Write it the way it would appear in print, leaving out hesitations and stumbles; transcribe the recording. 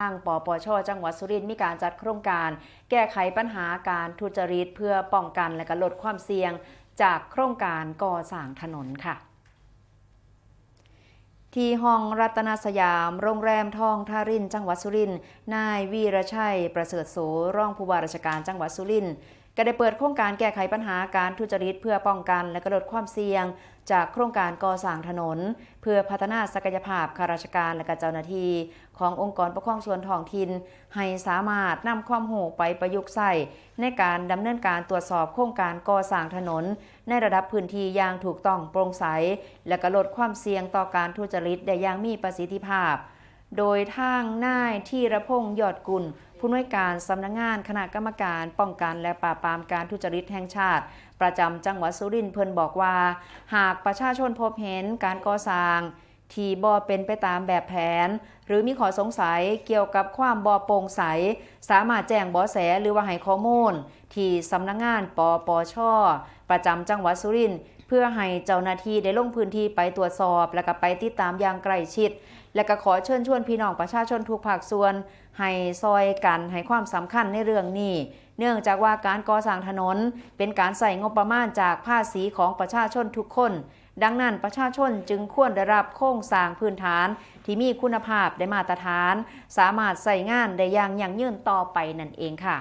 ทางปปช.จังหวัดสุรินทร์มีการจัดโครงการแก้ไขปัญหาการทุจริตเพื่อป้องกันและลดความเสี่ยงจากโครงการก่อสร้างถนนค่ะที่ห้องรัตนสยามโรงแรมทองทารินจังหวัดสุรินทร์นายวีรชัยประเสริฐโสรองผู้ว่าราชการจังหวัดสุรินทร์ก็ได้เปิดโครงการแก้ไขปัญหาการทุจริตเพื่อป้องกันและลดความเสี่ยงจากโครงการก่อสร้างถนนเพื่อพัฒนาศักยภาพข้าราชการและเจ้าหน้าที่ขององค์กรปกครองส่วนท้องถิ่นให้สามารถนำความรู้ไปประยุกต์ใช้ในการดำเนินการตรวจสอบโครงการก่อสร้างถนนในระดับพื้นที่อย่างถูกต้องโปร่งใสและลดความเสี่ยงต่อการทุจริตได้อย่างมีประสิทธิภาพโดยทางนายธีรพงษ์ยอดกุลผู้อำนวยการสำนักงานคณะกรรมการป้องกันและปราบปรามการทุจริตแห่งชาติประจำจังหวัดสุรินทร์เพิ่นบอกว่าหากประชาชนพบเห็นการก่อสร้างที่บ่เป็นไปตามแบบแผนหรือมีข้อสงสัยเกี่ยวกับความบ่โปร่งใสสามารถแจ้งเบาะแสหรือว่าให้ข้อมูลที่สำนักงานปปช.ประจำจังหวัดสุรินทร์เพื่อให้เจ้าหน้าที่ได้ลงพื้นที่ไปตรวจสอบและไปติดตามอย่างใกล้ชิดและก็ขอเชิญชวนพี่น้องประชาชนทุกภาคส่วนให้ซอยกันให้ความสำคัญในเรื่องนี้เนื่องจากว่าการก่อสร้างถนนเป็นการใส่งบประมาณจากภาษีของประชาชนทุกคนดังนั้นประชาชนจึงควรได้รับโครงสร้างพื้นฐานที่มีคุณภาพได้มาตรฐานสามารถใส่งานได้อย่างยั่งยืนต่อไปนั่นเองค่ะ